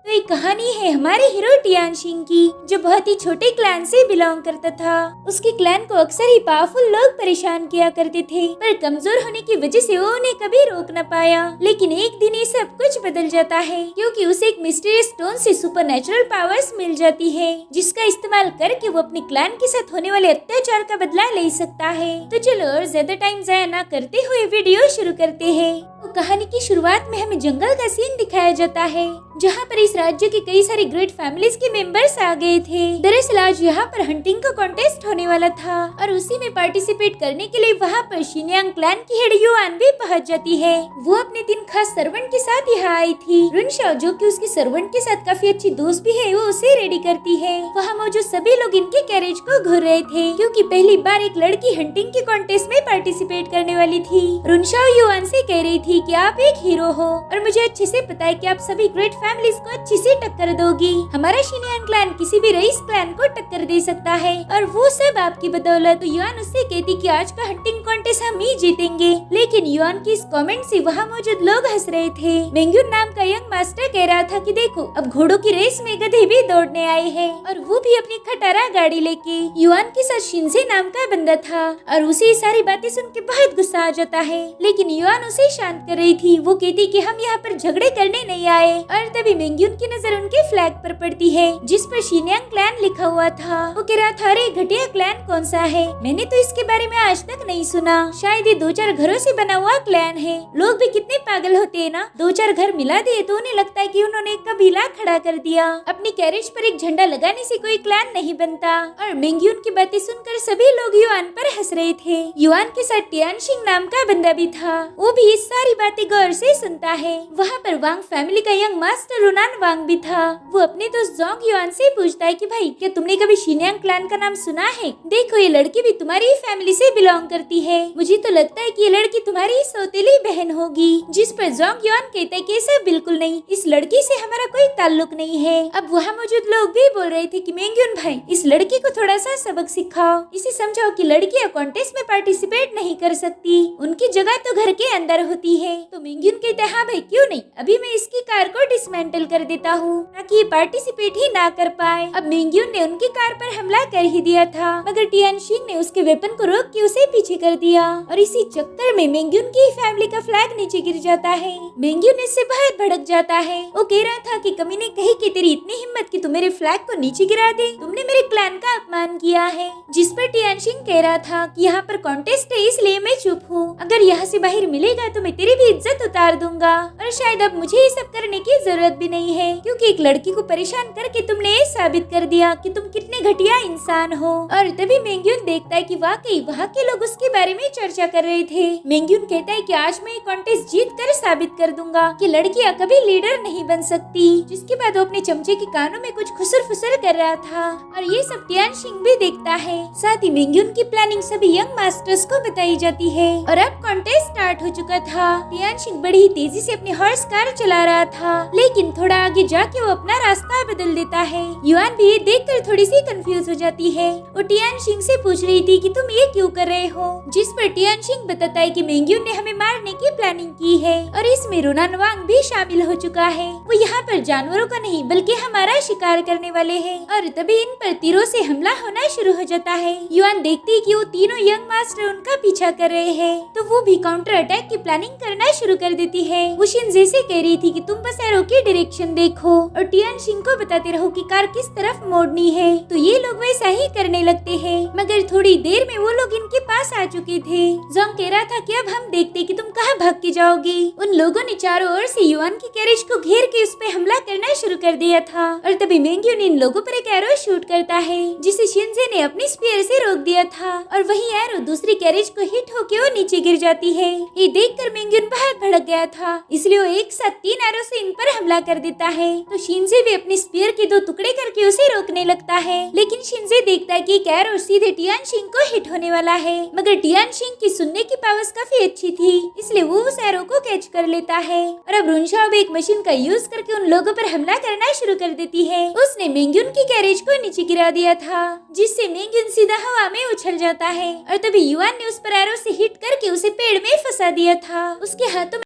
तो एक कहानी है हमारे हीरो टियानशिंग की, जो बहुत ही छोटे क्लैन से बिलोंग करता था। उसके क्लैन को अक्सर ही पावरफुल लोग परेशान किया करते थे, पर कमजोर होने की वजह से वो उन्हें कभी रोक न पाया। लेकिन एक दिन ये सब कुछ बदल जाता है, क्योंकि उसे एक मिस्टीरियस स्टोन से सुपरनेचुरल पावर्स मिल जाती है, जिसका इस्तेमाल करके वो अपने क्लैन के साथ होने वाले अत्याचार का बदला ले सकता है। तो चलो और ज्यादा टाइम जाया न करते हुए वीडियो शुरू करते हैं। तो कहानी की शुरुआत में हमें जंगल का सीन दिखाया जाता है, जहाँ पर इस राज्य के कई सारे ग्रेट फैमिलीज के मेंबर्स आ गए थे। दरअसल आज यहाँ पर हंटिंग का कॉन्टेस्ट होने वाला था, और उसी में पार्टिसिपेट करने के लिए वहाँ पर शिनयांग क्लैन की हेड युआन भी पहुँच जाती है। वो अपने 3 खास सर्वेंट के साथ यहाँ आई थी। रुनशाओ, जो कि उसकी सर्वेंट के साथ काफी अच्छी दोस्त भी है, वो उसे रेडी करती है। वहाँ मौजूद सभी लोग इनके कैरेज को घूर रहे थे, क्योंकि पहली बार एक लड़की हंटिंग के कॉन्टेस्ट में पार्टिसिपेट करने वाली थी। रुनशाओ युआन से कह रही थी कि आप एक हीरो हो, और मुझे अच्छे से पता है कि आप सभी ग्रेट फैमिलीज को अच्छी से टक्कर दोगी। हमारा शिनयांग क्लैन किसी भी रईस क्लैन को टक्कर दे सकता है, और वो सब आपकी बदौलत। तो युआन उससे कहती कि आज का हंटिंग कॉन्टेस्ट हम ही जीतेंगे। लेकिन युआन की इस कमेंट से वहाँ मौजूद लोग हंस रहे थे। मेंग्यून नाम का यंग मास्टर कह रहा था कि देखो, अब घोड़ों की रेस में गधे भी दौड़ने आए हैं, और वो भी अपनी खटारा गाड़ी लेके। युआन के साथ शिनजे नाम का बंदा था, और उसे ये सारी बातें सुन के बहुत गुस्सा आ जाता है। लेकिन युआन उसे शांत कर रही थी। वो कहती कि हम यहाँ पर झगड़े करने नहीं आए। और तभी मेंग्यून की नजर उनके फ्लैग पर पड़ती है, जिस पर शिनयांग क्लैन लिखा हुआ था। वो कह रहा था, अरे घटिया क्लैन कौन सा है, मैंने तो इसके बारे में आज तक नहीं सुना। शायद ये 2-4 घरों से बना हुआ क्लैन है। लोग भी कितने पागल होते हैं ना, 2-4 घर मिला दिए तो उन्हें लगता है कि उन्होंने एक कबीला खड़ा कर दिया। अपनी कैरेज पर एक झंडा लगाने से कोई क्लैन नहीं बनता। और मेंग्यून की बातें सुनकर सभी लोग युआन पर हंस रहे थे। युआन के साथ टियानशिंग नाम का बंदा भी था, वो भी ये सारी बातें गौर से सुनता है। वहाँ पर वांग फैमिली का यंग मास्टर रुनान वांग भी था। वो अपने दोस्त जोंग युआन से पूछता है कि भाई, क्या तुमने कभी शिनयांग क्लैन का नाम सुना है? देखो, ये लड़की भी तुम्हारी फैमिली से बिलोंग करती है। मुझे तो लगता है कि ये लड़की तुम्हारी सौतेली बहन होगी। जिस पर जोंग युआन कहता है कि ऐसा बिल्कुल नहीं, इस लड़की से हमारा कोई ताल्लुक नहीं है। अब वहाँ मौजूद लोग भी बोल रहे थे कि मेंग्यून भाई, इस लड़की को थोड़ा सा सबक सिखाओ, इसे समझाओ कि लड़कियां कॉन्टेस्ट में पार्टिसिपेट नहीं कर सकती, उनकी जगह तो घर के अंदर होती है। तो मेंग्यून कहता है, हाँ भाई क्यों नहीं, अभी मैं इसकी कार को डिसमेंटल कर देता हूँ, ताकि ये पार्टिसिपेट ही ना कर पाए। अब मेंग्यून ने उनकी कार पर हमला कर ही दिया था, मगर टियानशिंग ने उसके वेपन को रोक के उसे पीछे कर दिया, और इसी चक्कर में मेंग्यून की फैमिली का फ्लैग नीचे गिर जाता है। मेंग्यून इससे बहुत भड़क जाता है। वो कह रहा था कि कमीने कही कि तेरी इतनी हिम्मत कि तू मेरे फ्लैग को नीचे गिरा दे, तुमने मेरे क्लैन का अपमान किया है। जिस पर टियानशिंग कह रहा था कि यहाँ पर कॉन्टेस्ट है, इसलिए मैं चुप हूँ, अगर यहाँ से बाहर मिलेगा तो मैं तेरी भी इज्जत उतार दूंगा, और शायद अब मुझे ये सब करने की जरूरत भी नहीं है, क्योंकि एक लड़की को परेशान करके तुमने ये साबित कर दिया कि तुम कितने घटिया इंसान हो। और तभी मेंग्यून देखता है कि वाकई वहाँ के लोग उसके बारे में चर्चा कर रहे थे। मेंग्यून कहता है कि आज मैं ये कॉन्टेस्ट जीत कर साबित कर दूंगा कि लड़कियाँ कभी लीडर नहीं बन सकती। जिसके बाद वो अपने चमचे के कानों में कुछ खुसर फुसर कर रहा था, और ये सब टियानशिंग भी देखता है। साथ ही मेंग्यून की प्लानिंग सभी यंग मास्टर्स को बताई जाती है, और अब कॉन्टेस्ट स्टार्ट हो चुका था। टियानशिंग बड़ी ही तेजी से अपनी हॉर्स कार चला रहा था, लेकिन थोड़ा आगे जाके वो अपना रास्ता बदल देता है। युआन भी ये देखकर थोड़ी सी कंफ्यूज हो जाती है। वो टियानशिंग से पूछ रही थी कि तुम ये क्यों कर रहे हो, जिस पर टियानशिंग बताता है कि मेंग्यून ने हमें मारने की प्लानिंग की है, और इसमें रुनान वांग भी शामिल हो चुका है। वो यहाँ पर जानवरों का नहीं बल्कि हमारा शिकार करने वाले हैं। और तभी इन पर तीरों से हमला होना शुरू हो जाता है। युआन देखती है कि वो तीनों यंग मास्टर उनका पीछा कर रहे हैं, तो वो भी काउंटर अटैक की प्लानिंग करना शुरू कर देती है। वो शिनजे से कह रही थी कि तुम बस एरो की डायरेक्शन देखो, और टियानशिंग को बताते रहो कि कार किस तरफ मोड़नी है। तो ये लोग वैसा ही करने लगते हैं, मगर थोड़ी देर में वो लोग इनके पास आ चुके थे। जोंग कह रहा था कि अब हम देखते कि तुम कहाँ भाग के जाओगी। उन लोगों ने चारों ओर से युआन की कैरेज को घेर के उस पे हमला करना शुरू कर दिया था, और तभी मेंग्यून इन लोगों पर एक एरो शूट करता है, जिसे शिनजे ने अपनी स्पीयर से रोक दिया था, और वही एरो दूसरी कैरेज को हिट होके वो नीचे गिर जाती है। ये देखकर मेंग्यून बहुत भड़क गया था, इसलिए वो एक साथ 3 एरो से इन पर हमला कर देता है। तो शिनजे भी अपनी स्पीयर के 2 टुकड़े करके उसे रोकने लगता है, लेकिन शिनजे देखता है कि एक एरो सीधे टियानशिंग को हिट होने वाला है, मगर टियानशिंग की सुनने की पावर्स काफी अच्छी थी, इसलिए वो उस एरो को कैच कर लेता है। और अब रुनशाओ भी एक मशीन का यूज करके उन लोगों पर हमला करना शुरू कर देती है। उसने मेंग्यून की कैरेज को नीचे गिरा दिया था, जिससे मेंग्यून सीधा हवा में उछल जाता है, और तभी युआन ने उस पर एरो से हिट करके उसे पेड़ में फंसा दिया था। उसके हाथों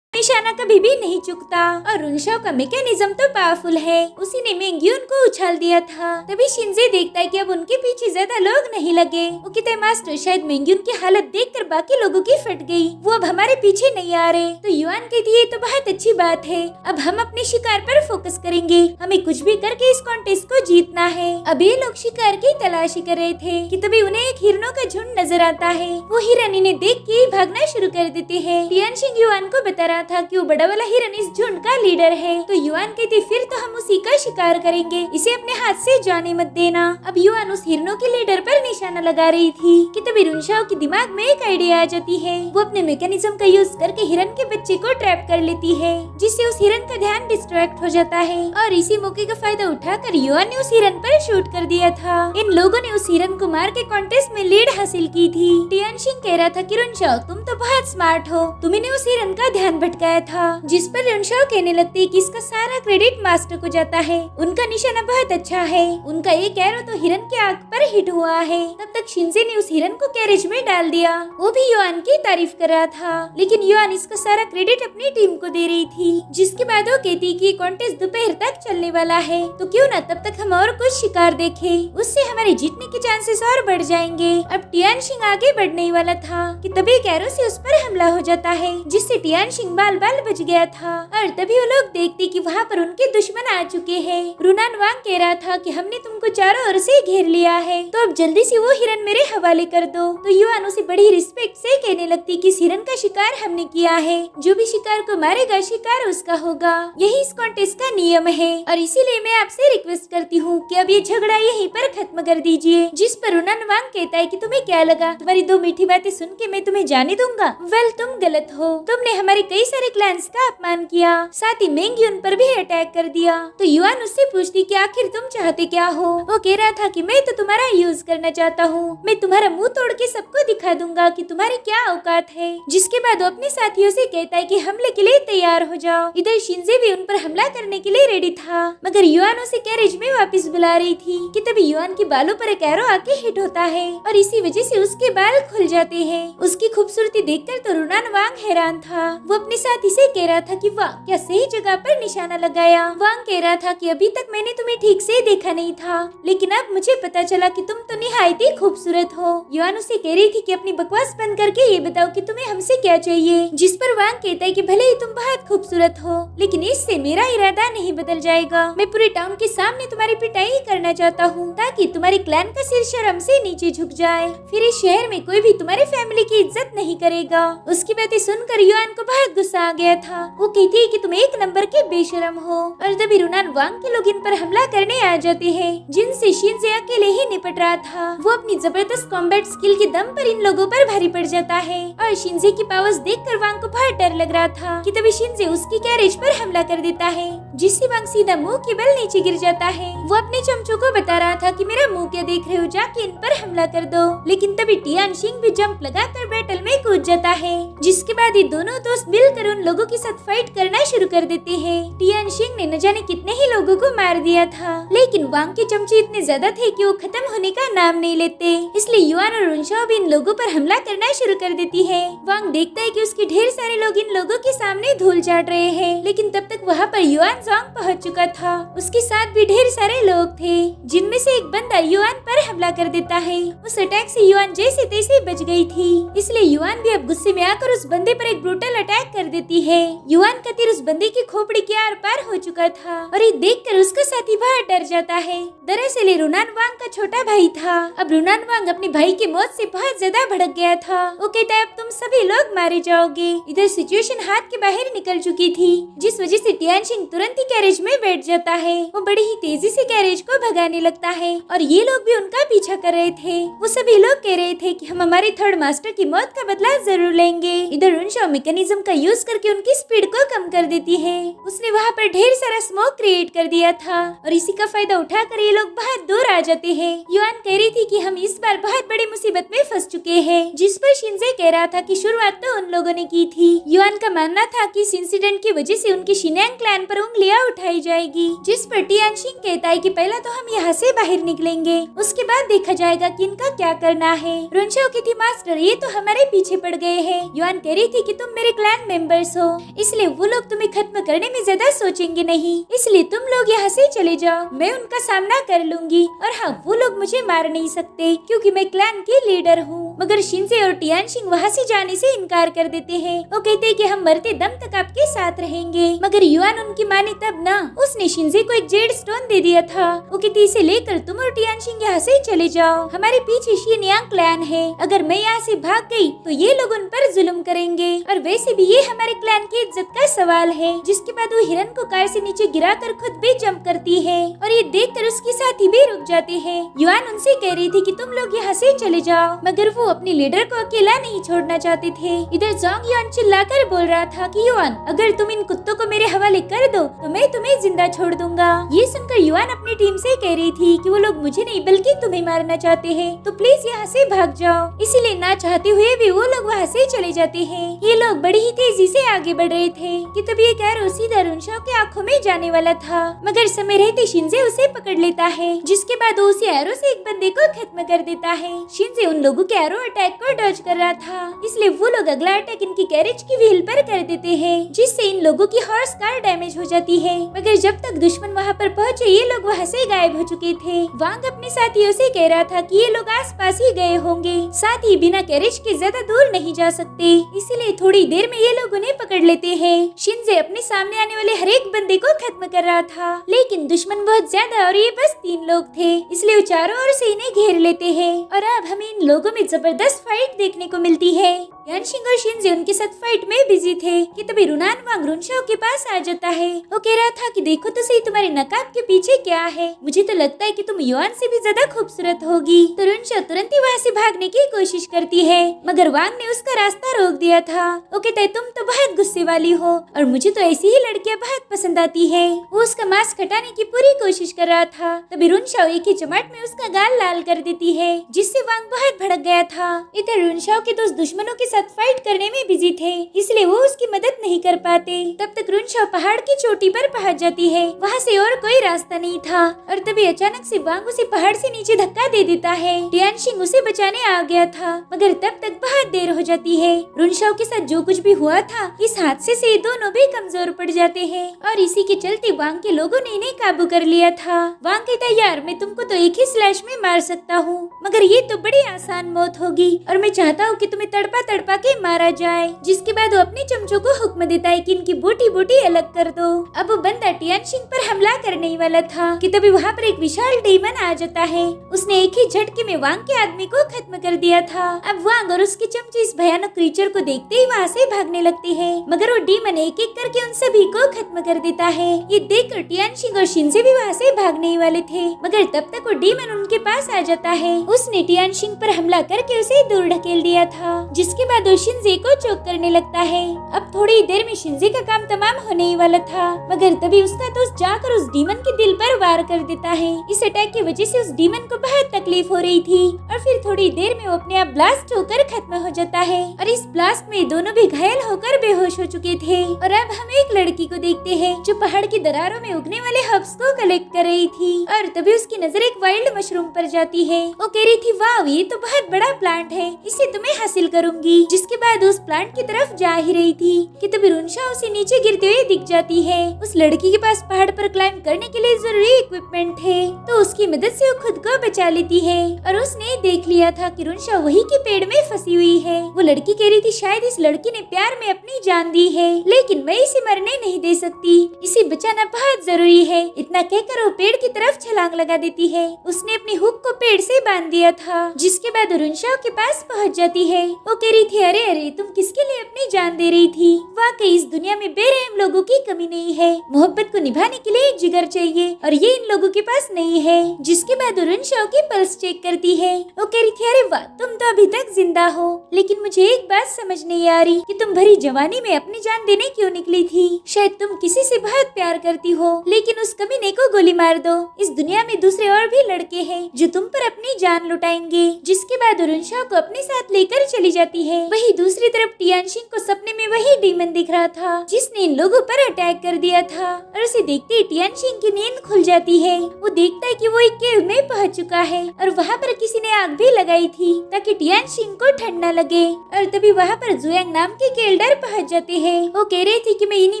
निशाना कभी भी नहीं चुकता और रुनशाओ का मैकेनिज्म तो पावरफुल है। उसी ने मेंग्यून को उछाल दिया था। तभी शिनजे देखता है कि अब उनके पीछे ज्यादा लोग नहीं लगे। वो कहते हैं मास्टर शायद मेंग्यून की हालत देखकर बाकी लोगों की फट गई, वो अब हमारे पीछे नहीं आ रहे। तो युआन कहती है तो बहुत अच्छी बात है, अब हम अपने शिकार पर फोकस करेंगे, हमें कुछ भी करके इस कॉन्टेस्ट को जीतना है। अब ये लोग शिकार की तलाशी कर रहे थे कि तभी उन्हें एक हिरणों का झुंड नजर आता है। वो हिरन इन्हें देख के भागना शुरू कर देते हैं। टियानशिंग युआन को बता रहा था कि वो बड़ा वाला हिरन इस झुंड का लीडर है। तो युआन कहती फिर तो हम उसी का शिकार करेंगे, इसे अपने हाथ से जाने मत देना। अब युआन उस हिरनों के लीडर पर निशाना लगा रही थी कि तभी रुनशाओ के दिमाग में एक आइडिया आ जाती है। वो अपने मैकेनिज्म का यूज करके हिरन के बच्चे को ट्रैप कर लेती है, जिससे उस हिरन का ध्यान डिस्ट्रैक्ट हो जाता है। और इसी मौके का फायदा उठाकर युआन ने उस हिरन पर शूट कर दिया था। इन लोगों ने उस हिरन को मार के कॉन्टेस्ट में लीड हासिल की थी। टियानशिंग कह रहा था कि रुनशाओ तुम तो बहुत स्मार्ट हो, तुम्हें उस हिरन का ध्यान भटकाया था। जिस पर रुनशाओ कहने लगती है कि इसका सारा क्रेडिट मास्टर को जाता है, उनका निशाना बहुत अच्छा है, उनका एक एरो तो हिरन के आंख पर हिट हुआ है। तब तक शिनजे ने उस हिरन को कैरेज में डाल दिया। वो भी युआन की तारीफ कर रहा था, लेकिन युआन इसका सारा क्रेडिट अपनी टीम को दे रही थी। जिसके बाद वो कहती कि कॉन्टेस्ट दोपहर तक चलने वाला है, तो क्यों न तब तक हम और कुछ शिकार देखें, उससे हमारे जीतने के चांसेस और बढ़ जाएंगे। अब टियानशिंग आगे बढ़ने ही वाला था कि तभी एक एरो से उस पर हमला हो जाता है, जिससे टियानशिंग बाल बाल बच गया था। और तभी वो लोग देखते कि वहाँ पर उनके दुश्मन आ चुके हैं। रुनान वांग कह रहा था कि हमने तुमको चारों ओर से घेर लिया है, तो अब जल्दी से वो हिरन मेरे हवाले कर दो। तो युआन उसे बड़ी रिस्पेक्ट से कहने लगती कि इस हिरन का शिकार हमने किया है, जो भी शिकार को मारेगा शिकार उसका होगा, यही इस कॉन्टेस्ट का नियम है। और इसीलिए मैं आपसे रिक्वेस्ट करती हूँ कि अब ये झगड़ा यहीं पर खत्म कर दीजिए। जिस पर रुनान वांग कहता है कि तुम्हें क्या लगा, तुम्हारी दो मीठी बातें सुन के मैं तुम्हें जाने दूंगा? वेल तुम गलत हो, तुमने हमारे कई सारे क्लैंस का अपमान किया, साथ ही मेंग्यून पर भी अटैक कर दिया। तो युआन उससे पूछती कि आखिर तुम चाहते क्या हो? वो कह रहा था कि मैं तो तुम्हारा यूज करना चाहता हूँ, मैं तुम्हारा मुंह तोड़ के सबको दिखा दूंगा कि तुम्हारी क्या औकात है। जिसके बाद वो अपने साथियों से कहता है कि हमले के लिए तैयार हो जाओ। इधर शिनजे भी उन पर हमला करने के लिए रेडी था, मगर युआन उसे कैरेज में वापस बुला रही थी कि तभी युआन के बालों पर एक एरो आके हिट होता है और इसी वजह से उसके बाल खुल जाते हैं। उसकी खूबसूरती देखकर तो रुनान वांग हैरान था। वो अपने साथी से कह रहा था कि वाह क्या सही जगह पर निशाना लगाया। वांग कह रहा था कि अभी तक मैंने तुम्हें ठीक से देखा नहीं था, लेकिन अब मुझे पता चला कि तुम तो निहायत ही खूबसूरत हो। युआन उसे कह रही थी कि अपनी बकवास बंद करके ये बताओ कि तुम्हें हमसे क्या चाहिए। जिस पर वांग कहता है कि भले ही तुम बहुत खूबसूरत हो, लेकिन इससे मेरा इरादा नहीं बदल जाएगा। मैं पूरे टाउन के सामने तुम्हारी पिटाई करना चाहता हूँ, ताकि तुम्हारे क्लैन का सिर शर्म से नीचे झुक जाए, फिर इस शहर में कोई भी तुम्हारे फैमिली की इज्जत नहीं करेगा। उसकी बातें सुनकर युआन को बहुत गुस्सा आ गया था। वो कहती है कि तुम एक नंबर के बेशरम हो। और तभी रुनान वांग के लोग इन पर हमला करने आ जाते हैं, जिनसे शिनजे अकेले ही निपट रहा था। वो अपनी जबरदस्त कॉम्बैट स्किल के दम पर इन लोगों पर भारी पड़ जाता है और शिनजे की पावर्स देखकर वांग को बहुत डर लग रहा था कि तभी शिनजे उसकी कैरेज पर हमला कर देता है, जिससे वांग सीधा मुंह के बल नीचे गिर जाता है। वो अपने चमचों को बता रहा था कि मेरा मुंह क्या देख रहे हो, जाके इन पर हमला कर दो। लेकिन तभी टियानशिंग भी जंप लगाकर बैटल में कूद जाता है, जिसके बाद ये दोनों दोस्त मिलकर उन लोगों के साथ फाइट करना शुरू कर देते हैं। टियानशिंग ने न जाने कितने ही लोगों को मार दिया था, लेकिन वांग के चमचे इतने ज्यादा थे कि वो खत्म होने का नाम नहीं लेते। इसलिए युआन और रुनशाओ भी इन लोगों पर हमला करना शुरू कर देती है। वांग देखता है कि उसके ढेर सारे लोग इन लोगों के सामने धूल चाट रहे हैं, लेकिन तब तक वहाँ पर युआन जोंग पहुँच चुका था। उसके साथ भी ढेर सारे लोग थे, जिनमें से एक बंदा युआन पर हमला कर देता है। उस अटैक से युआन जैसे तैसे बच गई थी, इसलिए युआन भी अब गुस्से में आकर उस बंदे पर एक ब्रूटल अटैक कर देती है। युआन का तीर उस बंदे की खोपड़ी के आर पार हो चुका था और ये देखकर उसका साथी बहुत डर जाता है। दरअसल रुनान वांग का छोटा भाई था। अब रुनान वांग अपने भाई की मौत से बहुत ज्यादा भड़क गया था। वो कहता है अब तुम सभी लोग मारे जाओगे। इधर सिचुएशन हाथ के बाहर निकल चुकी थी, जिस वजह से टियानशिंग तुरंत ही कैरेज में बैठ जाता है। वो बड़ी ही तेजी से कैरेज को भगाने लगता है और ये लोग भी उनका पीछा कर रहे थे। वो सभी लोग कह रहे थे कि हम हमारे थर्ड मास्टर की मौत का बदला जरूर लेंगे। इधर रुनशाओ मैकेनिज्म का यूज करके उनकी स्पीड को कम कर देती है। उसने वहाँ पर ढेर सारा स्मोक क्रिएट कर दिया था और इसी का फायदा उठाकर ये लोग बहुत दूर आ जाते हैं। युआन कह रही थी कि हम इस बार बहुत बड़ी मुसीबत में फंस चुके हैं, जिस पर शिनजे कह रहा था कि शुरुआत तो उन लोगों ने की थी। युआन का मानना था कि इस इंसिडेंट की वजह से उनके शिन्यांग क्लैन पर उंगलियां उठाई जाएगी, जिस पर टियानशिंग कहता है कि पहला तो हम यहाँ से बाहर निकलेंगे, उसके बाद देखा जाएगा कि इनका क्या करना है। रुनशाओ की थी मास्टर ये तो हमारे पीछे पड़ गए हैं। युआन कह रही थी कि तुम मेरे क्लैन मेंबर्स हो, इसलिए वो लोग तुम्हें खत्म करने में ज्यादा सोचेंगे नहीं, इसलिए तुम लोग यहाँ से चले जाओ, मैं उनका सामना कर लूंगी। और हाँ, वो लोग मुझे मार नहीं सकते क्योंकि मैं क्लैन की लीडर हूँ। मगर शिनजे और टियानशिंग वहाँ से जाने से इनकार कर देते हैं। वो कहते हैं कि हम मरते दम तक आपके साथ रहेंगे। मगर युआन उनकी माने तब ना, उसने शिनजे को एक जेड स्टोन दे दिया था। वो कहती इसे लेकर तुम और टियानशिंग यहाँ से चले जाओ, हमारे पीछे शिनयांग क्लैन है, अगर मैं यहाँ से भाग गई तो ये लोग उन पर जुल्म करेंगे, और वैसे भी ये हमारे क्लैन की इज्जत का सवाल है। जिसके बाद वो हिरन को कार से नीचे गिराकर खुद भी जंप करती है, और ये देखकर उसके साथी भी रुक जाते हैं। युआन उनसे कह रही थी कि तुम लोग यहाँ से चले जाओ, मगर वो अपने लीडर को अकेला नहीं छोड़ना चाहते थे। इधर जोंग युआन चिल्लाकर बोल रहा था कि युआन, अगर तुम इन कुत्तों को मेरे हवाले कर दो तो मैं तुम्हें जिंदा छोड़ दूंगा। ये सुनकर युआन अपनी टीम से कह रही थी कि वो लोग मुझे नहीं बल्कि तुम्हें मारना चाहते हैं, तो प्लीज यहाँ से भाग जाओ। इसीलिए ना चाहते हुए भी वो लोग वहाँ से चले जाते हैं। ये लोग बड़ी ही तेजी से आगे बढ़ रहे थे कि तभी एक एरो सीधा रुनशाओ की आंखों में जाने वाला था, मगर समय रहते शिनजे उसे पकड़ लेता है, जिसके बाद वो उसी एरो से एक बंदे को खत्म कर देता है। शिनजे उन लोगों के एरो अटैक को डॉज कर रहा था, इसलिए वो लोग अगला अटैक इनकी कैरेज की व्हील पर कर देते हैं, जिससे इन लोगों की हॉर्स कार डैमेज हो जाती है। मगर जब तक दुश्मन वहाँ पर पहुँचे ये लोग वहाँ से गायब हो चुके थे। वांग अपने साथियों से कह रहा था कि ये लोग आसपास ही गए होंगे, साथ ही बिना कैरेज के ज्यादा दूर नहीं जा सकते, इसीलिए थोड़ी देर में ये लोग उन्हें पकड़ लेते हैं। शिनजे अपने सामने आने वाले हर एक बंदे को खत्म कर रहा था, लेकिन दुश्मन बहुत ज्यादा और ये बस 3 लोग थे, इसलिए वो चारों ओर से इन्हें घेर लेते हैं। और अब हमें इन लोगों में जबरदस्त फाइट देखने को मिलती है। यानशिंग और शिनजे उनके साथ फाइट में बिजी थे कि तभी रुनान वांग रुनशाओ के पास आ जाता है। वो कह रहा था कि देखो तो सही तुम्हारे नकाब के पीछे क्या है, मुझे तो लगता है कि तुम युआन से भी ज्यादा खूबसूरत होगी। तो रुनशाओ तुरंत ही वहाँ से भागने की कोशिश करती है, मगर वांग ने उसका रास्ता रोक दिया था। वो कहता है तुम तो बहुत गुस्से वाली हो और मुझे तो ऐसी ही लड़कियां बहुत पसंद आती है। वो उसका मास्क हटाने की पूरी कोशिश कर रहा था, तभी रुनशाओ एक ही चमाट में उसका गाल लाल कर देती है, जिससे वांग बहुत भड़क गया था। इधर रुनशाओ के दोस्त दुश्मनों के फाइट करने में बिजी थे, इसलिए वो उसकी मदद नहीं कर पाते। तब तक रुनशाओ पहाड़ की चोटी पर पहुंच जाती है, वहाँ से और कोई रास्ता नहीं था, और तभी अचानक से वांग उसे पहाड़ से नीचे धक्का दे देता है। टियानशिंग उसे बचाने आ गया था, मगर तब तक बहुत देर हो जाती है। रुनशाओ के साथ जो कुछ भी हुआ था, इस हादसे से दोनों भी कमजोर पड़ जाते हैं, और इसी के चलते वांग के लोगों ने इन्हें काबू कर लिया था। वांग कहता यार मैं तुमको तो एक ही स्लैश में मार सकता हूँ, मगर ये तो बड़ी आसान मौत होगी, और मैं चाहता हूँ कि तुम्हें तड़पा तड़पा के मारा जाए। जिसके बाद वो अपने चमचों को हुक्म देता है कि इनकी बोटी बोटी अलग कर दो। अब वो बंदा टियानशिंग पर हमला करने ही वाला था कि तभी वहाँ पर एक विशाल डीमन आ जाता है। उसने एक ही झटके में वांग के आदमी को खत्म कर दिया था। अब वांग और उसके चमचे इस भयानक क्रीचर को देखते ही वहाँ से भागने लगते हैं, मगर वो डीमन एक एक करके उन सभी को खत्म कर देता है। ये देखकर टियानशिंग और शिनजे भी वहाँ से भागने ही वाले थे, मगर तब तक वो डीमन उनके पास आ जाता है। उसने टियानशिंग पर हमला करके उसे दूर ढकेल दिया था, जिसके बाद वो शिनजे को चोक करने लगता है। अब थोड़ी देर में शिनजे का काम तमाम होने ही वाला था, मगर तभी उसका दोस्त जाकर उस डीमन के दिल पर वार कर देता है। इस अटैक की वजह से उस डीमन को बहुत तकलीफ हो रही थी, और फिर थोड़ी देर में वो अपने आप ब्लास्ट होकर खत्म हो जाता है, और इस ब्लास्ट में दोनों भी घायल होकर बेहोश हो चुके थे। और अब हम एक लड़की को देखते हैं जो पहाड़ की दरारों में उगने वाले हर्ब्स को कलेक्ट कर रही थी, और तभी उसकी नजर एक वाइल्ड मशरूम पर जाती है। वो कह रही थी वाह ये तो बहुत बड़ा प्लांट है, इसे तुम्हें हासिल करूंगी। जिसके बाद उस प्लांट की तरफ जा ही रही थी कि तभी रुनशाओ उसे नीचे गिरते हुए दिख जाती है। उस लड़की के पास पहाड़ पर क्लाइंब करने के लिए जरूरी इक्विपमेंट है, तो उसकी मदद से वो खुद को बचा लेती है, और उसने देख लिया था कि रुनशाओ वही के पेड़ में फंसी हुई है। वो लड़की कह रही थी शायद इस लड़की ने प्यार में अपनी जान दी है, लेकिन मैं इसे मरने नहीं दे सकती, इसे बचाना बहुत जरूरी है। इतना कहकर वो पेड़ की तरफ छलांग लगा देती है। उसने अपनी हुक को पेड़ से बांध दिया था, जिसके बाद रुनशाओ के पास पहुँच जाती है। वो कह रही थी अरे अरे तुम किसके लिए अपनी जान दे रही थी, वाकई इस दुनिया में बेरहम लोगों की कमी नहीं है, मोहब्बत को निभाने के लिए जिगर चाहिए, और ये इन लोगों के पास नहीं है। जिसके बाद रुनशाओ की पल्स चेक करती है। वो कह रही थी, अरे वाह, तुम तो अभी तक जिंदा हो। लेकिन मुझे एक बात समझ नहीं आ रही कि तुम भरी जवानी में अपनी जान देने क्यों निकली थी। शायद तुम किसी से बहुत प्यार करती हो, लेकिन उस कमीने को गोली मार दो। इस दुनिया में दूसरे और भी लड़के हैं जो तुम पर अपनी जान लुटाएंगे। जिसके बाद रुनशाओ को अपने साथ लेकर चली जाती है। वही दूसरी तरफ टियानशिंग को सपने में वही डीमन दिख रहा था जिसने इन लोगों पर अटैक कर दिया था, और उसे देखते ही टियानशिंग की नींद खुल जाती है। वो देखता है कि वो एक केव में पहुंच चुका है और वहाँ पर किसी ने आग भी लगाई थी ताकि टियानशिंग को ठंड न लगे। और तभी वहाँ पर जुयांग नाम के एल्डर पहुँच जाते हैं। वो कह रही थी कि मैं इन्हीं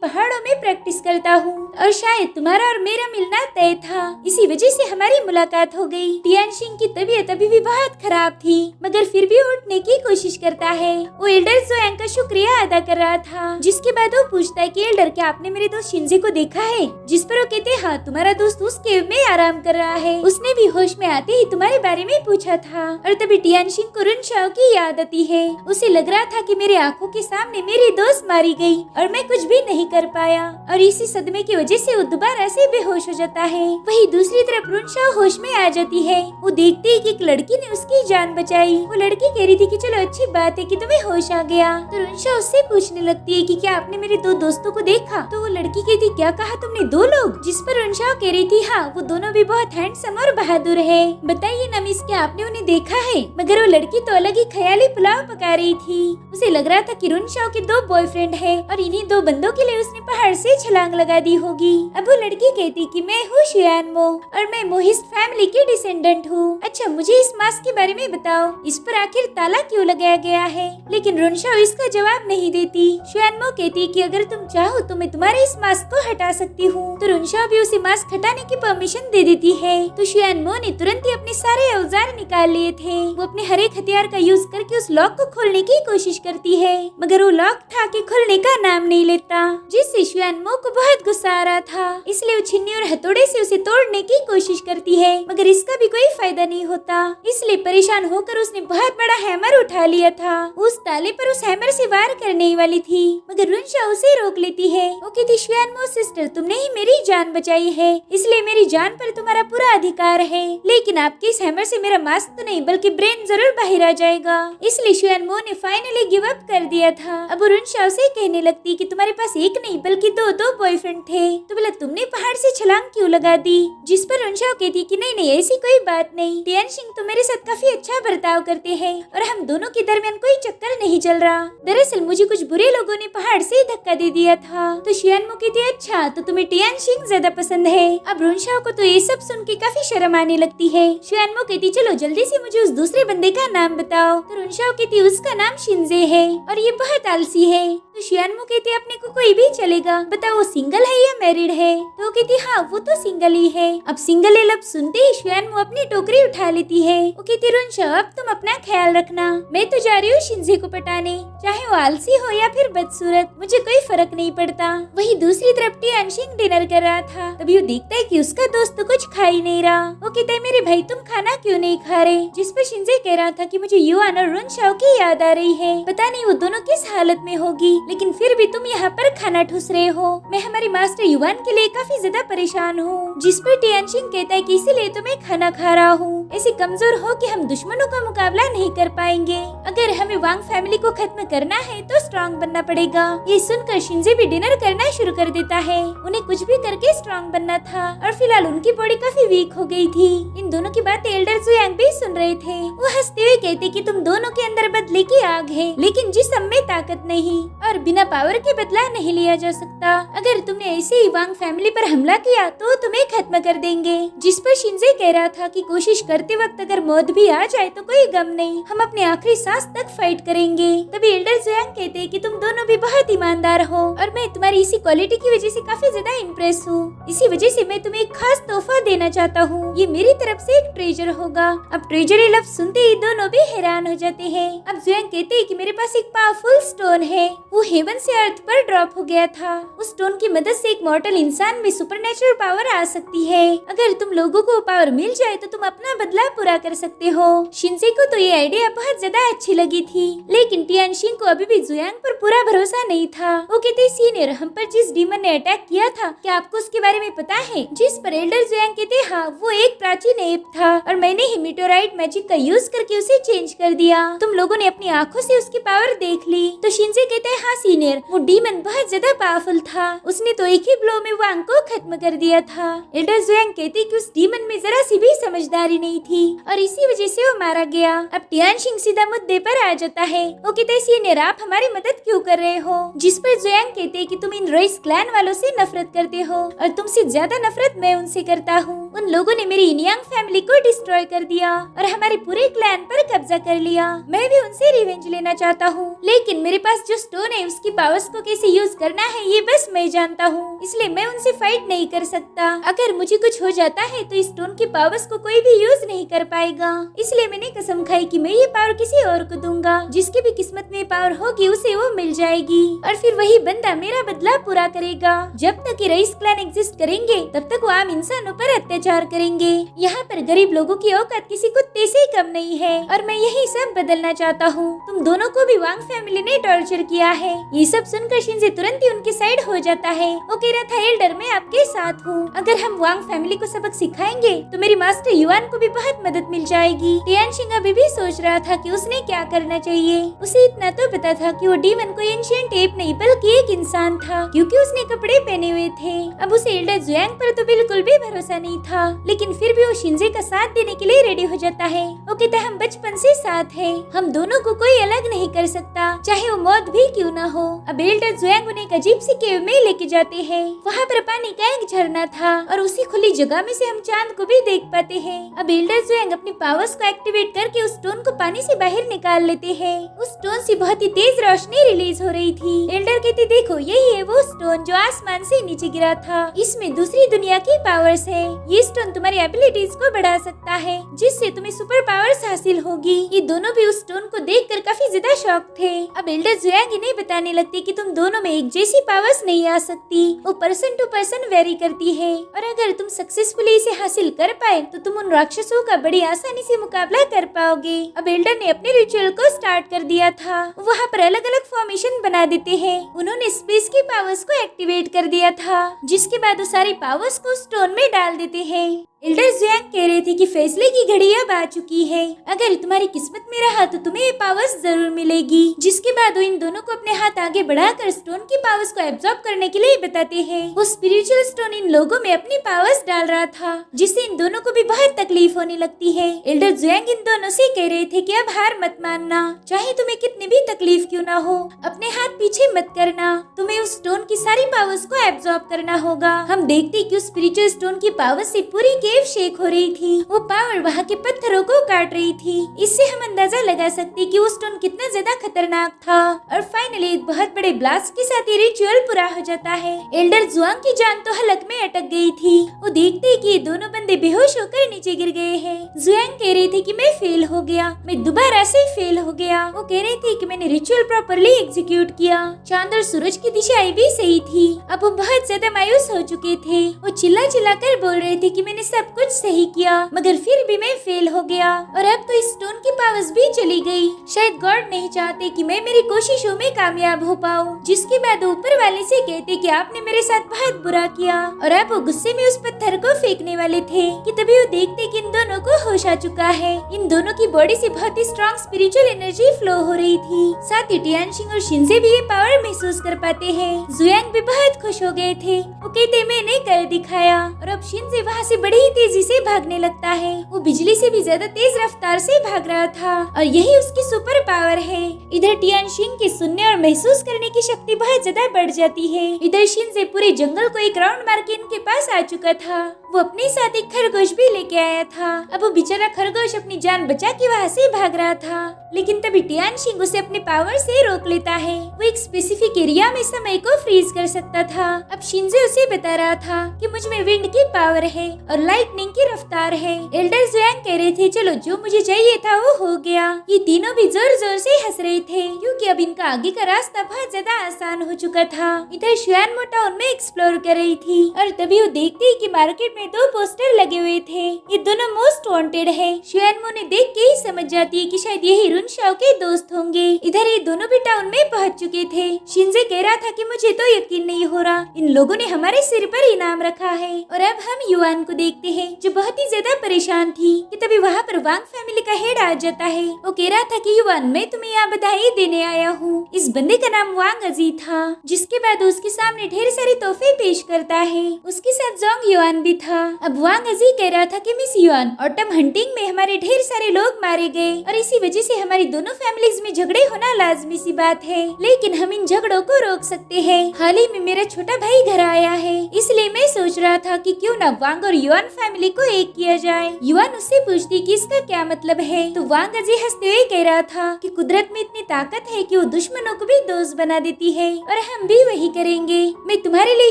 पहाड़ों में प्रैक्टिस करता हूँ और शायद तुम्हारा और मेरा मिलना तय था, इसी वजह से हमारी मुलाकात हो गई। टियानशिंग की तबीयत अभी भी बहुत खराब थी, मगर फिर भी उठने की कोशिश करता है। वो एल्डर जुयांग का शुक्रिया अदा कर रहा था, जिसके बाद वो पूछता है कि एल्डर, क्या आपने मेरे दोस्त शिंजे को देखा है? जिस पर वो कहते हैं, हाँ, तुम्हारा दोस्त उस केव में आराम कर रहा है। उसने भी होश में आते ही तुम्हारे बारे में पूछा था। और तभी टियानशिंग को रुनशाओ की याद आती है। उसे लग रहा था कि मेरे आंखों के सामने मेरी दोस्त मारी गई और मैं कुछ भी नहीं कर पाया, और इसी सदमे की वजह से वो दोबारा से बेहोश हो जाता है। वही दूसरी तरफ रुनशाओ होश में आ जाती है। वो देखती है कि एक लड़की ने उसकी जान बचाई। वो लड़की कह रही थी कि चलो अच्छी बात है कि तुम्हें होश आ गया। तो रुनशाओ उससे पूछने लगती है कि क्या आपने मेरे दो दोस्तों को देखा? तो वो लड़की कहती, क्या कहा तुमने, दो लोग? जिस पर रुनशाओ कह रही थी, हाँ, वो दोनों भी बहुत हैंडसम और बहादुर है। बताइए नमिस, क्या आपने उन्हें देखा है? मगर वो लड़की तो अलग ही ख्याली पुलाव पका रही थी। उसे लग रहा था कि रुनशाओ के दो बॉयफ्रेंड है और इन्हीं दो बंदों के लिए उसने पहाड़ से छलांग लगा दी होगी। अब वो लड़की कहती कि मैं हूँ शुयानमो और मैं मोहिस्ट फैमिली की डिसेंडेंट हूँ। अच्छा, मुझे इस मास्क के बारे में बताओ, इस पर आखिर ताला क्यों लगाया गया है? लेकिन रुनशाओ इसका जवाब नहीं देती। शुयानमो कहती कि अगर तुम चाहो तो मैं तुम्हारे इस मास्क को हटा सकती हूँ। तो रुनशाओ भी उसे मास्क हटाने की परमिशन दे देती है। तो शुयानमो ने तुरंत ही अपने सारे औजार निकाल लिए थे। वो अपने हर एक हथियार का यूज करके उस लॉक को खोलने की कोशिश करती है, मगर वो लॉक था कि खुलने का नाम नहीं लेता, जिससे शुयानमो को बहुत गुस्सा आ रहा था। इसलिए वो छिन्नी और हथौड़े से उसे तोड़ने की कोशिश करती है, मगर इसका भी कोई फायदा नहीं होता। इसलिए परेशान होकर उसने बहुत बड़ा हैमर उठा लिया था। उस ताले पर उस हैमर से वार करने ही वाली थी, मगर रुनशाओ उसे रोक लेती है। वो कहती, शुयानमो सिस्टर, तुमने ही मेरी जान बचाई है, इसलिए मेरी जान पर तुम्हारा पूरा अधिकार है। लेकिन आपके इस हैमर से मेरा मास्क तो नहीं बल्कि ब्रेन जरूर बाहर आ जाएगा। इसलिए शुयानमो ने फाइनली गिव अप कर दिया था। अब रुनशाओ से कहने लगती कि तुम्हारे पास एक नहीं बल्कि दो बॉयफ्रेंड थे, तो बोला तुमने पहाड़ से छलांग क्यों लगा दी? जिस पर रुनशाओ कहती कि नहीं, ऐसी कोई बात नहीं, टियानशिंग तो मेरे साथ काफी अच्छा बर्ताव करते हैं और हम दोनों के दरमियान कोई चक्कर नहीं चल रहा। दरअसल मुझे कुछ बुरे लोगों ने पहाड़ से धक्का दे दिया था। तो शुयानमो कहती, अच्छा, तो तुम्हें टियानशिंग ज्यादा पसंद है। अब रुनशाओ को तो ये सब सुन के काफी शर्म आने लगती है। शुयानमो कहती, चलो जल्दी से मुझे उस दूसरे बंदे का नाम बताओ। तो रुनशाओ कहती, उसका नाम शिंजे है और ये बहुत आलसी है। तो शुयानमो कहती, अपने को कोई भी चलेगा, बताओ वो सिंगल है या मैरिड है? तो वो कहती, हाँ, वो तो सिंगल ही है। अब सिंगल है लफ्ज सुनते ही शुयानमो अपनी टोकरी उठा लेती है। वो कहती, रुनशाओ, अब तुम अपना ख्याल रखना, मैं तो जा रही हूँ शिंजे को पटाने, चाहे वो आलसी हो या फिर बदसूरत, मुझे कोई फर्क नहीं पड़ता। वही दूसरी तरफ टियानशिंग डिनर कर रहा था। तभी वो देखता है कि उसका दोस्त तो कुछ खा ही नहीं रहा। वो कहता है, मेरे भाई तुम खाना क्यों नहीं खा रहे? जिस पर शिंजे कह रहा था कि मुझे युआन और रुनशाओ की याद आ रही है, पता नहीं वो दोनों किस हालत में होगी, लेकिन फिर भी तुम यहाँ पर खाना ठूस रहे हो। मैं हमारे मास्टर युआन के लिए काफी ज्यादा परेशान हूँ। जिस पर टियानशिंग कहता है कि इसीलिए तो मैं खाना खा रहा हूँ, ऐसे कमजोर हो कि हम दुश्मनों का मुकाबला नहीं कर पाएंगे। अगर हमें वांग फैमिली को खत्म करना है तो स्ट्रॉन्ग बनना पड़ेगा। ये सुनकर शिंजे भी डिनर करना शुरू कर देता है। उन्हें कुछ भी करके स्ट्रॉन्ग बनना था और फिलहाल उनकी बॉडी काफी वीक हो गई थी। इन दोनों की बातें एल्डर जुयांग भी सुन रहे थे। वो हंसते हुए कहते कि तुम दोनों के अंदर बदले की आग है, लेकिन जिस्म में ताकत नहीं और बिना पावर के बदला नहीं लिया जा सकता। अगर तुमने ऐसे ही वांग फैमिली पर हमला किया तो तुम्हें खत्म कर देंगे। जिस पर शिंजे कह रहा था कि कोशिश करते वक्त अगर मौत भी आ जाए तो कोई गम नहीं, हम अपने आखिरी सांस तक फाइट करेंगे। तभी एल्डर जुयांग कहते कि तुम दोनों भी बहुत ईमानदार हो और मैं तुम्हारी इसी क्वालिटी की वजह से काफी ज्यादा इम्प्रेस हूँ। इसी वजह से मैं तुम्हें एक खास तोहफा देना चाहता हूँ, ये मेरी तरफ से एक ट्रेजर होगा। अब ट्रेजर लफ्ज सुनते ही दोनों भी हैरान हो जाते हैं। अब जुयांग कहते हैं कि मेरे पास एक पावरफुल स्टोन है, वो वो हेवन से अर्थ पर ड्रॉप हो गया था। उस स्टोन की मदद से एक मॉर्टल इंसान में सुपरनेचुरल पावर आ सकती है। अगर तुम लोगों को पावर मिल जाए तो तुम अपना बदला पूरा कर सकते हो। शिनजे को तो ये आइडिया बहुत ज्यादा अच्छी लगी थी, लेकिन टियानशिंग को अभी भी जुयांग पर पूरा भरोसा नहीं था। वो कहते सीनियर, हम पर जिस डीमन ने अटैक किया था, क्या आपको उसके बारे में पता है? जिस पर एल्डर जुयांग कहते हाँ, वो एक प्राचीन एप था और मैंने ही मीटोराइट मैजिक का यूज करके उसे चेंज कर दिया। तुम लोगों ने अपनी आंखों से उसकी पावर देख ली। तो शिनजे कहते हैं हाँ सीनियर, वो डीमन बहुत ज्यादा पावरफुल था। उसने तो एक ही ब्लो में वांग को खत्म कर दिया था। एल्डर जुयांग कहते कि उस डीमन में जरा सी भी समझदारी नहीं थी और इसी वजह से वो मारा गया। अब टियानशिंग सीधा मुद्दे पर आ जाता है। वो कहते हैं सीनियर, आप हमारी मदद क्यों कर रहे हो? जिस पर जुयांग कहते कि तुम इन रईस क्लैन वालों से नफरत करते हो और तुमसे ज्यादा नफरत मैं उनसे करता हूँ। उन लोगों ने मेरी इनियांग फैमिली को डिस्ट्रॉय कर दिया और हमारे पूरे क्लैन पर कब्जा कर लिया। मैं भी उनसे रिवेंज लेना चाहता हूँ, लेकिन मेरे पास जो स्टोन है उसकी पावर्स को कैसे यूज करना है ये बस मैं जानता हूँ, इसलिए मैं उनसे फाइट नहीं कर सकता। अगर मुझे कुछ हो जाता है तो इस स्टोन की पावर्स को कोई भी यूज नहीं कर पाएगा। इसलिए मैंने कसम खाई कि मैं ये पावर किसी और को दूंगा। जिसकी भी किस्मत में पावर होगी उसे वो मिल जाएगी और फिर वही बंदा मेरा बदला पूरा करेगा। जब तक ये रईस क्लैन एग्जिस्ट करेंगे तब तक वो आम इंसानों पर अत्याचार करेंगे। यहाँ पर गरीब लोगों की औकात किसी कुत्ते से कम नहीं है और मैं यही सब बदलना चाहता हूँ। तुम दोनों को भी वांग फैमिली ने टॉर्चर किया है। ये सब सुनकर शिनजे तुरंत ही उनके साइड हो जाता है। वो कह रहा था एल्डर, मैं आपके साथ हूँ। अगर हम वांग फैमिली को सबक सिखाएंगे तो मेरी मास्टर युआन को भी बहुत मदद मिल जाएगी। टियानशिंग अभी भी सोच रहा था कि उसने क्या करना चाहिए। उसे इतना तो पता था कि वो डीमन कोई एंशिएंट एप नहीं बल्कि एक इंसान था, क्योंकि उसने कपड़े पहने हुए थे। अब उसे एल्डर जुयांग पर तो बिल्कुल भी भरोसा नहीं था, लेकिन फिर भी वो शिनजे का साथ देने के लिए रेडी हो जाता है। वो कहता है हम बचपन से साथ हैं, हम दोनों को कोई अलग नहीं कर सकता, चाहे वो मौत भी क्यों ना हो। अब एल्डर जुयांग उन्हें एक अजीब सी केव में लेके जाते हैं। वहाँ पर पानी का एक झरना था और उसी खुली जगह में से हम चांद को भी देख पाते हैं। अब एल्डर जुयांग अपनी पावर्स को एक्टिवेट करके उस स्टोन को पानी से बाहर निकाल लेते हैं। उस स्टोन से बहुत ही तेज रोशनी रिलीज हो रही थी। एल्डर कहते देखो यही है वो स्टोन जो आसमान से नीचे गिरा था। इसमें दूसरी दुनिया की पावर्स है। ये स्टोन तुम्हारी एबिलिटीज को बढ़ा सकता है, जिससे तुम्हें सुपर पावर्स हासिल होगी। ये दोनों भी उस स्टोन को देखकर काफी ज्यादा शॉक थे। अब एल्डर जुयांग इन्हें बताने लगते कि तुम दोनों में एक जैसी पावर्स नहीं आ सकती, वो पर्सन टू पर्सन वेरी करती है और अगर तुम सक्सेसफुली इसे हासिल कर पाए तो तुम उन राक्षसों का बड़ी आसानी से मुकाबला कर पाओगे। अब एल्डर ने अपने रिचुअल को स्टार्ट कर दिया था। वहाँ पर अलग अलग फॉर्मेशन बना देते हैं। उन्होंने स्पेस की पावर्स को एक्टिवेट कर दिया था, जिसके बाद वो सारी पावर्स को स्टोन में डाल देते हैं। एल्डर जुयांग कह रहे थे कि फैसले की घड़ी अब आ चुकी है। अगर तुम्हारी किस्मत में रहा तो तुम्हें ये पावर्स जरूर मिलेगी। जिसके बाद वो इन दोनों को अपने हाथ आगे बढ़ाकर स्टोन की पावर्स को एब्जॉर्ब करने के लिए बताते हैं। वो स्पिरिचुअल स्टोन इन लोगों में अपनी पावर्स डाल रहा था, जिससे इन दोनों को भी बहुत तकलीफ होने लगती है। एल्डर जुयांग इन दोनों से कह रहे थे कि अब हार मत मानना, चाहे तुम्हें कितनी भी तकलीफ क्यों ना हो, अपने हाथ पीछे मत करना। तुम्हें उस स्टोन की सारी पावर्स को एब्जॉर्ब करना होगा। हम देखते कि उस स्पिरिचुअल स्टोन की पावर से पूरी केव शेक हो रही थी। वो पावर वहाँ के पत्थरों को काट रही थी। इससे हम अंदाजा लगा सकते कि वो स्टोन कितना ज्यादा खतरनाक था। और फाइनली एक बहुत बड़े ब्लास्ट के साथ ये रिचुअल पूरा हो जाता है। एल्डर जुयांग की जान तो हलक में अटक गई थी। वो देखते कि ये दोनों बंदे बेहोश होकर नीचे गिर गए हैं। जुयांग कह रही थी कि मैं फेल हो गया, मैं दोबारा से फेल हो गया। वो कह रही थी कि मैंने रिचुअल प्रॉपरली एग्जीक्यूट किया। चांद और सूरज की दिशाएं भी सही थी। अब वो बहुत ज्यादा मायूस हो चुके थे। वो चिल्ला चिल्ला कर बोल रहे थे कि मैंने सब कुछ सही किया, मगर फिर भी मैं फेल हो गया और अब तो इस स्टोन की पावर्स भी चली गई। शायद गॉड नहीं चाहते कि मैं मेरी कोशिशों में कामयाब हो पाऊं। जिसके बाद ऊपर वाले से कहते कि आपने मेरे साथ बहुत बुरा किया और अब वो गुस्से में उस पत्थर को फेंकने वाले थे कि तभी वो देखते कि इन दोनों को होश आ चुका है। इन दोनों की बॉडी से बहुत ही स्ट्रॉन्ग स्पिरिचुअल एनर्जी फ्लो हो रही थी। साथ ही टियानशिंग और शिनजे भी ये पावर महसूस कर पाते हैं। जुयांग भी बहुत खुश हो गए थे। वो कहते मैंने कर दिखाया और अब शिनजे वहाँ से बड़ी ही तेजी से भागने लगता है। वो बिजली से भी ज्यादा तेज रफ्तार से भाग रहा था और यही उसकी सुपर पावर है। इधर टियानशिंग के सुनने और महसूस करने की शक्ति बहुत ज्यादा बढ़ जाती है। इधर शिनजे पूरे जंगल को एक राउंड मार के इनके पास आ चुका था। वो अपने साथ एक खरगोश भी लेके आया था। अब वो बेचारा खरगोश अपनी जान बचा के वहाँ से भाग रहा था, लेकिन तभी टियानशिंग उसे अपने पावर से रोक लेता है। वो एक स्पेसिफिक एरिया में समय को फ्रीज कर सकता था। अब शिनजे उसे बता रहा था कि मुझ में विंड की पावर है और लाइटनिंग की रफ्तार है। एल्डर जुयांग कह रहे थे चलो जो मुझे चाहिए था वो हो गया। ये तीनों भी जोर जोर से हंस रहे थे क्योंकि अब इनका आगे का रास्ता बहुत ज्यादा आसान हो चुका था। इधर शुआनमो टाउन में एक्सप्लोर कर रही थी और तभी वो देखती है कि मार्केट में 2 पोस्टर लगे हुए थे। ये दोनों मोस्ट वांटेड है। शुआनमो ने देख के ही समझ जाती है कि शायद यही रुनशाओ के दोस्त होंगे। इधर ये दोनों भी टाउन में पहुंच चुके थे। शिंजे कह रहा था कि मुझे तो यकीन नहीं हो रहा, इन लोगों ने हमारे सिर पर इनाम रखा है। और अब हम युआन को देखते हैं जो बहुत ही ज्यादा परेशान थी कि तभी वहाँ पर वांग फैमिली का हेड आ जाता है। वो कह रहा था कि युआन मैं तुम्हें यहाँ बधाई देने आया हूँ। इस बंदे का नाम वांग अजी था, जिसके बाद उसके सामने ढेर सारे तोहफे पेश करता है। उसके साथ जोंग युआन भी था। अब वांग अजी कह रहा था कि मिस युआन ऑटम हंटिंग में हमारे ढेर सारे लोग मारे गए और इसी वजह से हमारी दोनों फैमिलीज में झगड़े होना लाजमी सी बात है, लेकिन हम इन झगड़ों को रोक सकते हैं। हाल ही में मेरा छोटा भाई घर आया है, इसलिए मैं सोच रहा था कि क्यों ना वांग और युआन फैमिली को एक किया जाए। युआन उससे पूछती कि इसका क्या मतलब है, तो वांग अजी हंसते हुए कह रहा था कि कुदरत में इतनी ताकत है कि वो दुश्मनों को भी दोस्त बना देती है और हम भी वही करेंगे। मैं तुम्हारे लिए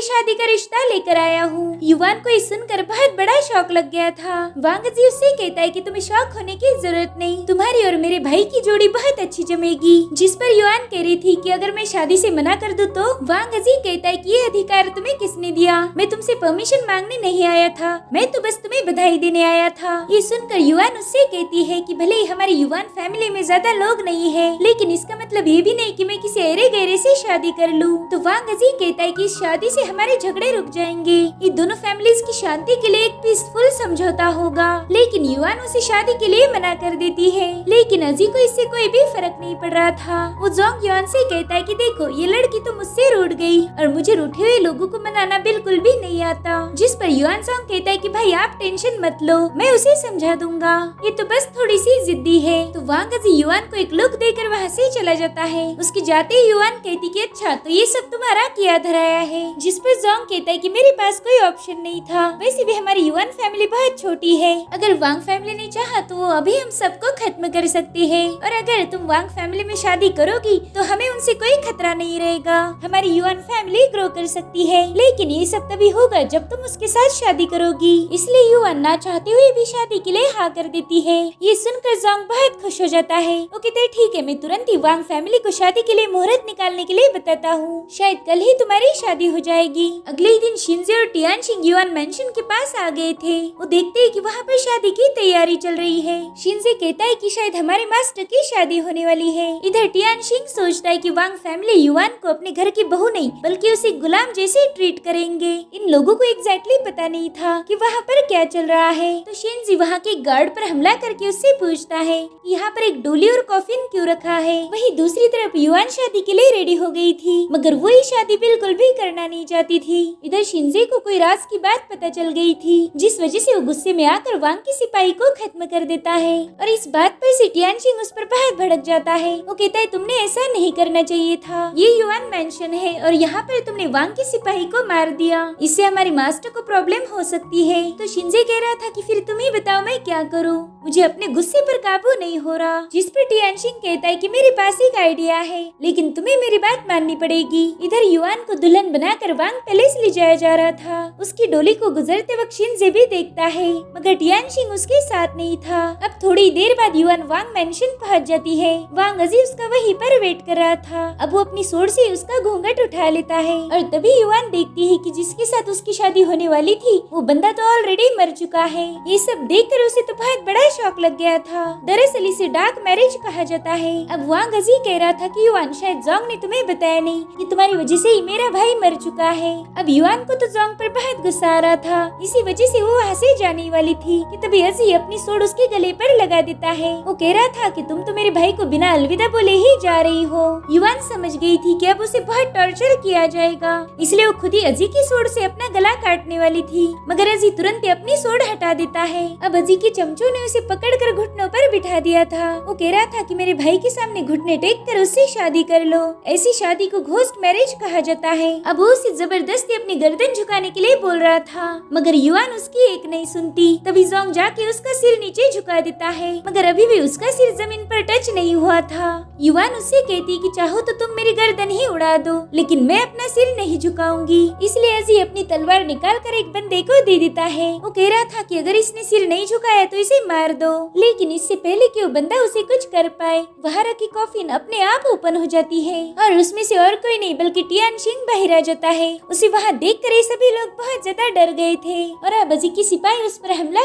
शादी का रिश्ता लेकर आया हूँ। युआन को ये सुनकर बहुत बड़ा शौक लग गया था। वांग अजी उससे कहता है कि तुम्हें शौक होने की जरूरत नहीं, तुम्हारी और मेरे भाई की जोड़ी बहुत अच्छी जमेगी। जिस पर युआन कह रही थी कि अगर मैं शादी से मना कर दूं तो वांग अजी कहता है कि ये अधिकार तुम्हें किसने दिया, मैं तुमसे परमिशन मांगने नहीं आया था, मैं तो बस तुम्हें बधाई देने आया था। ये सुनकर युआन उससे कहती है कि भले ही हमारी युआन फैमिली में ज्यादा लोग नहीं है, लेकिन इसका मतलब ये भी नहीं कि मैं किसी अरे गहरे से शादी कर लूं। तो वांग अजी कहता है कि इस शादी से हमारे झगड़े रुक जाएंगे, ये दोनों फैमिलीज की शांति के लिए एक पीसफुल समझौता होगा। लेकिन युआन उसे शादी के लिए मना कर देती है, लेकिन अजी को इससे कोई भी फर्क नहीं पड़ रहा था। वो जोंग युआन से कहता है कि देखो ये लड़की तो मुझसे रूठ गई और मुझे रूठे हुए लोगों को मनाना बिल्कुल भी नहीं आता। जिस पर युआन जोंग कहता है कि भाई आप टेंशन मत लो, मैं उसे समझा दूंगा, ये तो बस थोड़ी सी जिद्दी है। तो वांग अजी युआन को एक लुक देकर वहाँ से चला जाता है। उसके जाते ही युआन कहती कि अच्छा तो ये सब तुम्हारा किया धराया है। जिस पर जोंग कहता है कि मेरे पास कोई ऑप्शन नहीं था, वैसे भी हमारी युआन फैमिली बहुत छोटी है, अगर वांग फैमिली ने चाहा तो वो अभी हम सबको खत्म कर सकती है, और अगर तुम वांग फैमिली में शादी करोगी तो हमें उनसे कोई खतरा नहीं रहेगा, हमारी युआन फैमिली ग्रो कर सकती है। लेकिन ये सब तभी होगा जब तुम उसके साथ शादी करोगी, इसलिए युआन ना चाहते हुए भी शादी के लिए हाँ कर देती है। ये सुनकर जोंग बहुत खुश हो जाता है। वो कहते हैं ठीक है, मैं तुरंत ही वांग फैमिली को शादी के लिए मुहूर्त निकालने के लिए बताता हूँ, शायद कल ही तुम्हारी शादी हो जाएगी। अगले ही दिन शिंजे और टियानशिंग युआन मेंशन के पास आ गए थे। वो देखते हैं कि वहाँ पर शादी की तैयारी चल रही है। शिंजे कहता है कि शायद हमारे मास्टर की शादी होने वाली है। इधर टियानशिंग सोचता है कि वांग फैमिली युआन को अपने घर की बहू नहीं बल्कि उसे गुलाम जैसे ट्रीट करेंगे। इन लोगों को एग्जैक्टली पता नहीं था कि वहाँ पर क्या चल रहा है। तो शिंजी वहाँ के गार्ड पर हमला करके उससे पूछता है यहाँ पर एक डोली और कॉफिन क्यों रखा है। वहीं दूसरी तरफ युआन शादी के लिए रेडी हो गई थी, मगर वो ये शादी बिल्कुल भी करना नहीं चाहती थी। इधर शिंजे को कोई राज की बात पता चल गई थी, जिस वजह से वो गुस्से में आकर वांग के सिपाही को खत्म कर देता है। और इस बात पर से टियानशिंग उस पर बहुत भड़क जाता है। वो कहता है तुमने ऐसा नहीं करना चाहिए था, ये युआन मेंशन है और यहाँ पर तुमने वांग के सिपाही को मार दिया, इससे हमारे मास्टर को प्रॉब्लम हो सकती है। तो शिंजे कह रहा था कि फिर तुम ही बताओ मैं क्या करूँ, मुझे अपने गुस्से पर काबू नहीं हो रहा। जिस पर टियानशिंग कहता है कि मेरे पास एक आइडिया है, लेकिन तुम्हें मेरी बात माननी पड़ेगी। इधर युआन को दुल्हन बनाकर वांग पैलेस ले जाया जा रहा था। उसकी डोली को गुजरते वक्त शिंजे भी देखता है, मगर टियानशिंग उसके साथ नहीं था। अब थोड़ी देर बाद युआन वांग मेंशन पहुंच जाती है। वांग अजी उसका वहीं पर वेट कर रहा था। अब वो अपनी सोर से उसका घूंघट उठा लेता है और तभी युआन देखती है कि जिसके साथ उसकी शादी होने वाली थी वो बंदा तो ऑलरेडी मर चुका है। ये सब देखकर उसे तो बहुत बड़ा शौक लग गया था। दरअसल इसे डार्क मैरिज कहा जाता है। अब वांग अजी कह रहा था कि युआन शायद जोंग ने तुम्हें बताया नहीं कि तुम्हारी वजह से ही मेरा भाई मर चुका है। अब युआन को तो जोंग पर बहुत गुस्सा आ रहा था, इसी वजह से वो वहाँ से जाने वाली थी कि तभी अजी अपनी सोड उसके गले पर लगा देता है। वो कह रहा था कि तुम तो मेरे भाई को बिना अलविदा बोले ही जा रही हो। युआन समझ गई थी कि अब उसे बहुत टॉर्चर किया जाएगा, इसलिए वो खुद ही अजी की सोड से अपना गला काटने वाली थी, मगर अजी तुरंत ही अपनी सोड हटा देता है। अब अजी के चमचों ने उसे पकड़कर घुटनों पर बिठा दिया था। वो कह रहा था कि मेरे भाई के सामने घुटने टेक कर उससे शादी कर लो, ऐसी शादी को घोस्ट मैरिज कहा जाता है। अब वो उसे जबरदस्ती अपनी गर्दन झुकाने के लिए बोल रहा था, मगर युआन उसकी एक नहीं सुनती। तभी जोंग जाके उसका सिर नीचे झुका देता है, मगर अभी भी उसका सिर जमीन पर टच नहीं हुआ था। युआन उससे कहती कि चाहो तो तुम मेरी गर्दन ही उड़ा दो, लेकिन मैं अपना सिर नहीं झुकाऊंगी। इसलिए अजी अपनी तलवार निकाल कर एक बंदे को दे देता है। वो कह रहा था कि अगर इसने सिर नहीं झुकाया तो इसे मार दो, लेकिन इससे पहले कि कि वो बंदा उसे कुछ कर पाए। वहाँ रखी कॉफिन अपने आप ओपन हो जाती है और उसमें से और कोई नहीं बल्कि टियानशिंग बाहर आ जाता है। उसे वहाँ देखकर सभी लोग बहुत ज्यादा डर गए थे और अबाजी की सिपाही उस पर हमला